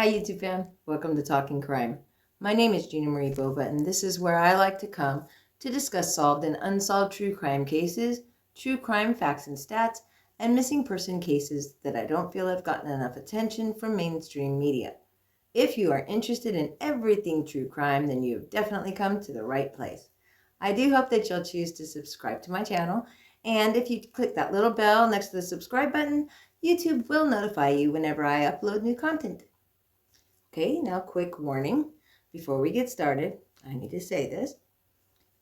Hi YouTube fam, welcome to Talking Crime. My name is Gina Marie Bova and this is where I like to come to discuss solved and unsolved true crime cases, true crime facts and stats, and missing person cases that I don't feel have gotten enough attention from mainstream media. If you are interested in everything true crime, then you've definitely come to the right place. I do hope that you'll choose to subscribe to my channel, and if you click that little bell next to the subscribe button, YouTube will notify you whenever I upload new content. Okay, now quick warning. Before we get started, I need to say this.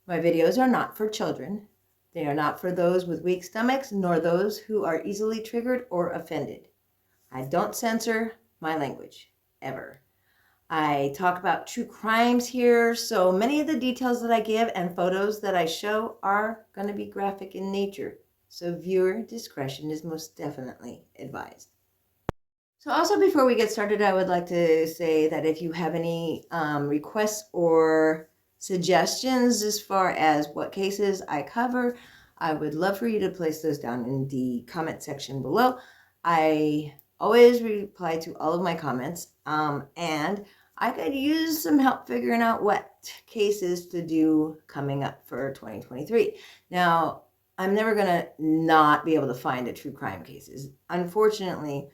My videos are not for children. They are not for those with weak stomachs, nor those who are easily triggered or offended. I don't censor my language, ever. I talk about true crimes here, so many of the details that I give and photos that I show are going to be graphic in nature. So viewer discretion is most definitely advised. So also before we get started, I would like to say that if you have any requests or suggestions as far as what cases I cover, I would love for you to place those down in the comment section below. I always reply to all of my comments, and I could use some help figuring out what cases to do coming up for 2023. Now, I'm never going to not be able to find a true crime cases. Unfortunately,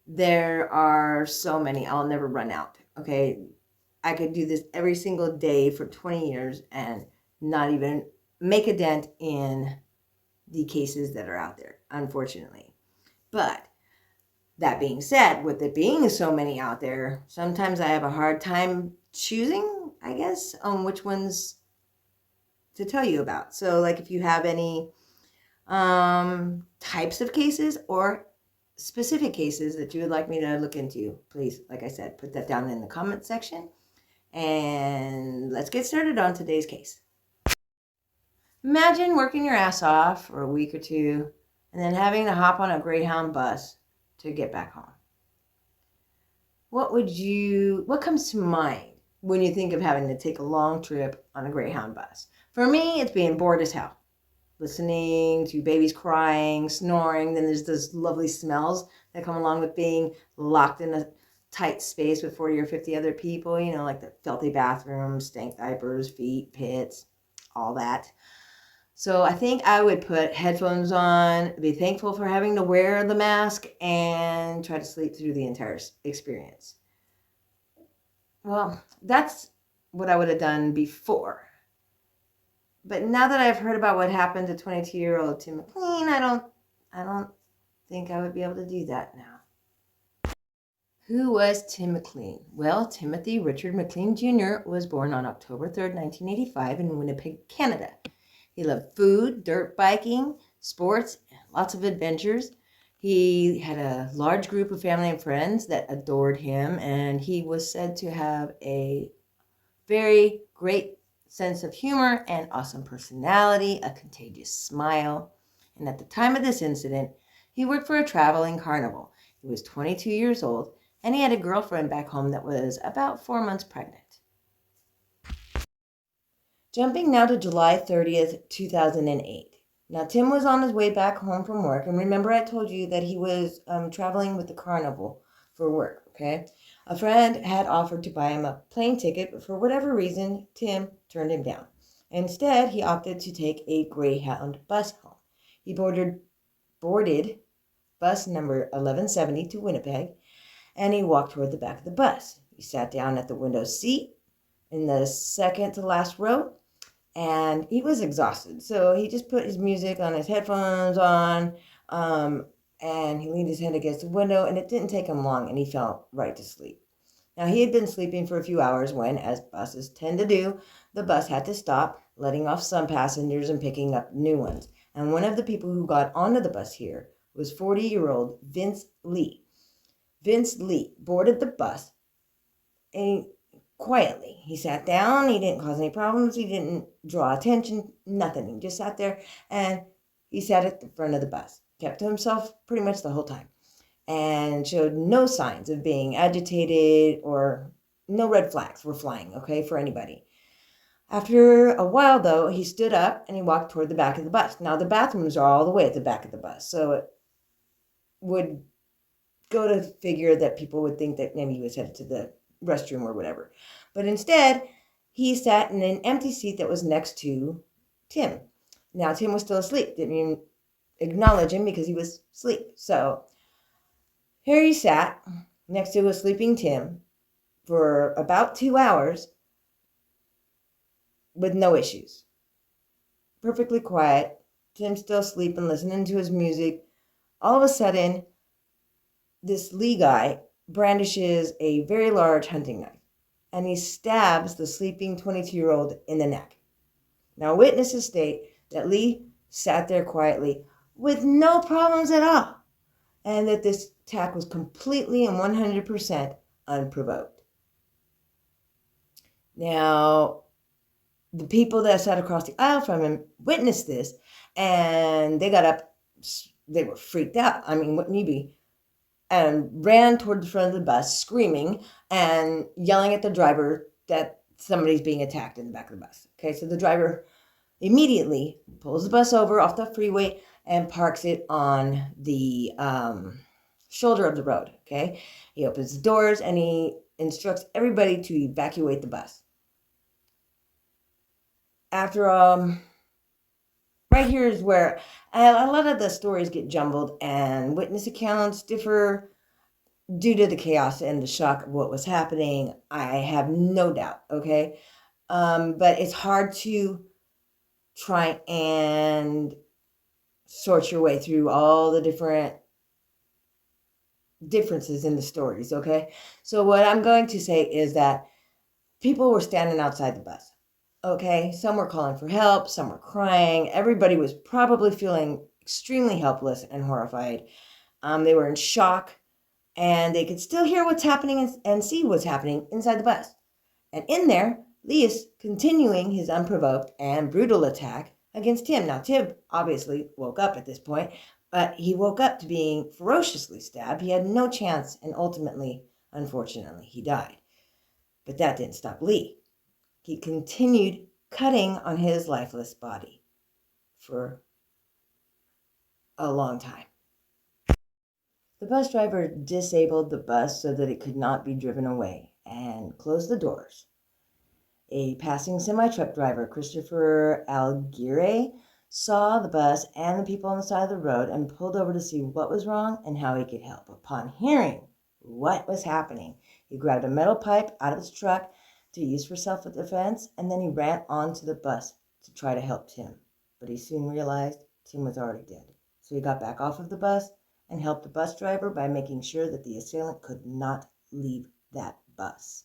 there are so many, I'll never run out. Okay, I could do this every single day for 20 years and not even make a dent in the cases that are out there, unfortunately. But that being said, with it being so many out there, sometimes I have a hard time choosing, I guess, on which ones to tell you about. So like if you have any types of cases or specific cases that you would like me to look into, please, like I said, put that down in the comment section. And let's get started on today's case. Imagine working your ass off for a week or two and then having to hop on a Greyhound bus to get back home. What comes to mind when you think of having to take a long trip on a Greyhound bus? For me, it's being bored as hell. Listening to babies crying, snoring, then there's those lovely smells that come along with being locked in a tight space with 40 or 50 other people, you know, like the filthy bathrooms, stank diapers, feet, pits, all that. So I think I would put headphones on, be thankful for having to wear the mask, and try to sleep through the entire experience. Well, that's what I would have done before. But now that I've heard about what happened to 22-year-old Tim McLean, I don't think I would be able to do that now. Who was Tim McLean? Well, Timothy Richard McLean Jr. was born on October 3rd, 1985 in Winnipeg, Canada. He loved food, dirt biking, sports, lots of adventures. He had a large group of family and friends that adored him, and he was said to have a very great sense of humor and awesome personality, a contagious smile. And at the time of this incident, he worked for a traveling carnival. He was 22 years old, and he had a girlfriend back home that was about 4 months pregnant. Jumping now to July 30th, 2008. Now, Tim was on his way back home from work, and remember I told you that he was traveling with the carnival for work, okay? A friend had offered to buy him a plane ticket, but for whatever reason, Tim turned him down. Instead, he opted to take a Greyhound bus home. He boarded bus number 1170 to Winnipeg, and he walked toward the back of the bus. He sat down at the window seat in the second to last row, and he was exhausted. So he just put his music on, his headphones on, and he leaned his head against the window, and it didn't take him long, and he fell right to sleep. Now, he had been sleeping for a few hours when, as buses tend to do, the bus had to stop, letting off some passengers and picking up new ones. And one of the people who got onto the bus here was 40-year-old Vince Lee. Vince Lee boarded the bus and quietly. He sat down. He didn't cause any problems. He didn't draw attention, nothing. He just sat there, and he sat at the front of the bus, kept to himself pretty much the whole time, and showed no signs of being agitated, or no red flags were flying, okay, for anybody. After a while, though, he stood up and he walked toward the back of the bus. Now, the bathrooms are all the way at the back of the bus, so it would go to figure that people would think that maybe he was headed to the restroom or whatever. But instead, he sat in an empty seat that was next to Tim. Now, Tim was still asleep. Didn't even acknowledge him because he was asleep. So here he sat next to a sleeping Tim for about 2 hours with no issues. Perfectly quiet. Tim's still sleeping, listening to his music. All of a sudden, this Lee guy brandishes a very large hunting knife and he stabs the sleeping 22-year-old in the neck. Now, witnesses state that Lee sat there quietly with no problems at all and that this attack was completely and 100% unprovoked. Now, the people that sat across the aisle from him witnessed this and they got up. They were freaked out. I mean, wouldn't you be? And ran toward the front of the bus, screaming and yelling at the driver that somebody's being attacked in the back of the bus. Okay, so the driver immediately pulls the bus over off the freeway and parks it on the shoulder of the road. Okay, he opens the doors and he instructs everybody to evacuate the bus. After right here is where a lot of the stories get jumbled and witness accounts differ due to the chaos and the shock of what was happening. I have no doubt, okay? But it's hard to try and sort your way through all the different differences in the stories, okay? So what I'm going to say is that people were standing outside the bus, okay? Some were calling for help, some were crying. Everybody was probably feeling extremely helpless and horrified. They were in shock. And they could still hear what's happening and see what's happening inside the bus. And in there, Lee is continuing his unprovoked and brutal attack against Tim. Now, Tim obviously woke up at this point, but he woke up to being ferociously stabbed. He had no chance, and ultimately, unfortunately, he died. But that didn't stop Lee. He continued cutting on his lifeless body for a long time. The bus driver disabled the bus so that it could not be driven away and closed the doors. A passing semi-truck driver, Christopher Alguire, saw the bus and the people on the side of the road and pulled over to see what was wrong and how he could help. Upon hearing what was happening, he grabbed a metal pipe out of his truck to use for self-defense, and then he ran onto the bus to try to help Tim. But he soon realized Tim was already dead. So he got back off of the bus and helped the bus driver by making sure that the assailant could not leave that bus.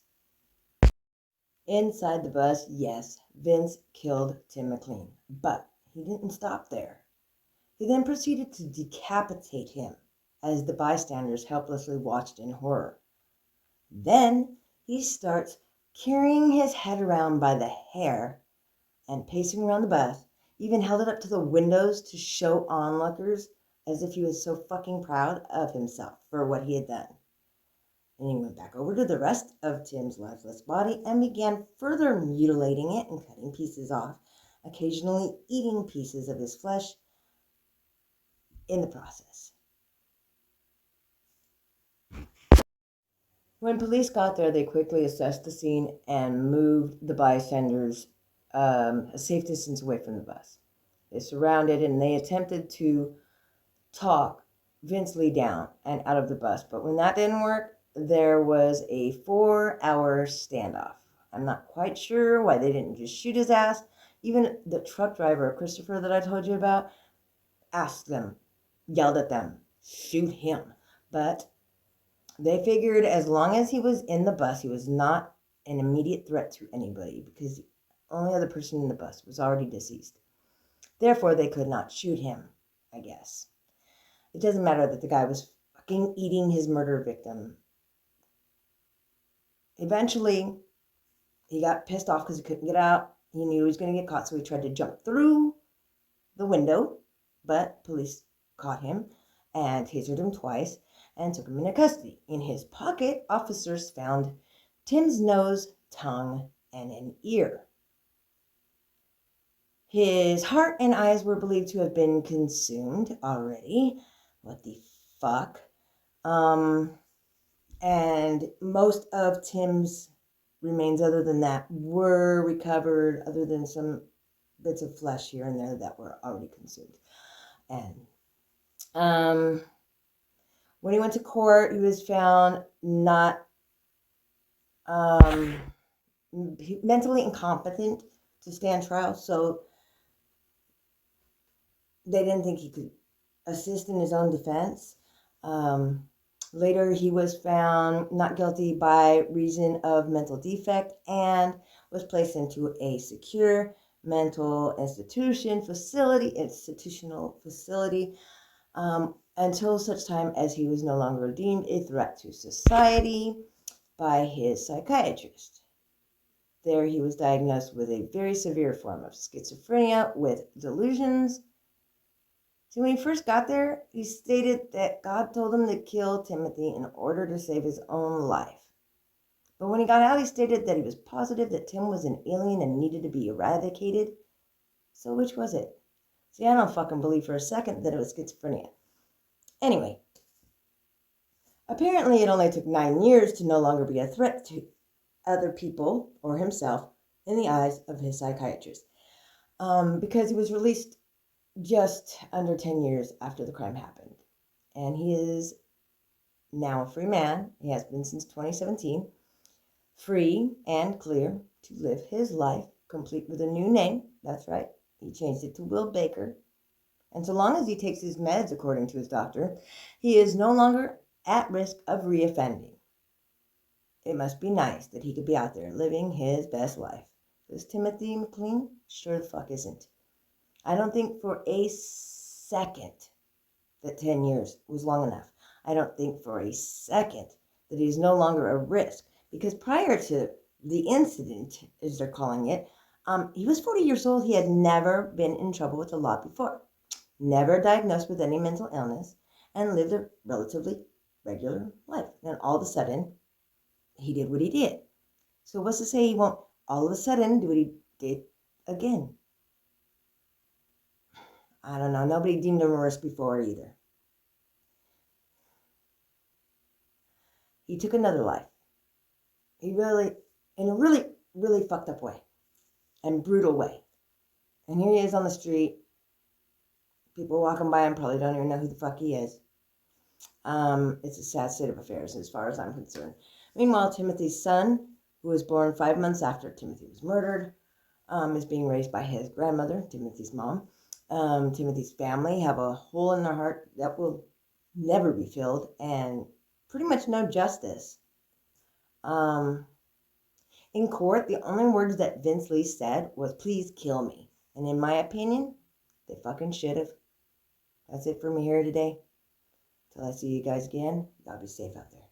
Inside the bus, yes, Vince killed Tim McLean, but he didn't stop there. He then proceeded to decapitate him as the bystanders helplessly watched in horror. Then he starts carrying his head around by the hair and pacing around the bus, even held it up to the windows to show onlookers as if he was so fucking proud of himself for what he had done. And he went back over to the rest of Tim's lifeless body and began further mutilating it and cutting pieces off, occasionally eating pieces of his flesh in the process. When police got there, they quickly assessed the scene and moved the bystanders a safe distance away from the bus. They surrounded and they attempted to talk Vince Lee down and out of the bus. But when that didn't work, there was a 4-hour standoff. I'm not quite sure why they didn't just shoot his ass. Even the truck driver, Christopher, that I told you about, asked them, yelled at them, shoot him. But they figured as long as he was in the bus, he was not an immediate threat to anybody because the only other person in the bus was already deceased. Therefore, they could not shoot him, I guess. It doesn't matter that the guy was fucking eating his murder victim. Eventually, he got pissed off because he couldn't get out. He knew he was going to get caught, so he tried to jump through the window, but police caught him and tasered him twice and took him into custody. In his pocket, officers found Tim's nose, tongue, and an ear. His heart and eyes were believed to have been consumed already. What the fuck? And most of Tim's remains, other than that, were recovered, other than some bits of flesh here and there that were already consumed. And when he went to court, he was found not mentally incompetent to stand trial, so they didn't think he could assist in his own defense. Later, he was found not guilty by reason of mental defect and was placed into a secure mental institutional facility, until such time as he was no longer deemed a threat to society by his psychiatrist. There, he was diagnosed with a very severe form of schizophrenia with delusions. So when he first got there, he stated that God told him to kill Timothy in order to save his own life. But when he got out, he stated that he was positive that Tim was an alien and needed to be eradicated. So which was it? See, I don't fucking believe for a second that it was schizophrenia. Anyway, apparently it only took 9 years to no longer be a threat to other people or himself in the eyes of his psychiatrist, because he was released just under 10 years after the crime happened. And he is now a free man. He has been since 2017, free and clear to live his life, complete with a new name. That's right. He changed it to Will Baker. And so long as he takes his meds according to his doctor, he is no longer at risk of reoffending. It must be nice that he could be out there living his best life. Because Timothy McLean sure the fuck isn't. I don't think for a second that 10 years was long enough. I don't think for a second that he's no longer a risk. Because prior to the incident, as they're calling it, he was 40 years old. He had never been in trouble with the law before. Never diagnosed with any mental illness. And lived a relatively regular life. And all of a sudden, he did what he did. So what's to say he won't all of a sudden do what he did again? I don't know. Nobody deemed him a risk before either. He took another life. He really, in a really, really fucked up way. And brutal way. And here he is on the street. People walking by him probably don't even know who the fuck he is. It's a sad state of affairs as far as I'm concerned. Meanwhile, Timothy's son, who was born 5 months after Timothy was murdered, is being raised by his grandmother, Timothy's mom. Timothy's family have a hole in their heart that will never be filled and pretty much no justice. In court, the only words that Vince Lee said was, "Please kill me." And in my opinion, they fucking should have. That's it for me here today. Till I see you guys again, y'all be safe out there.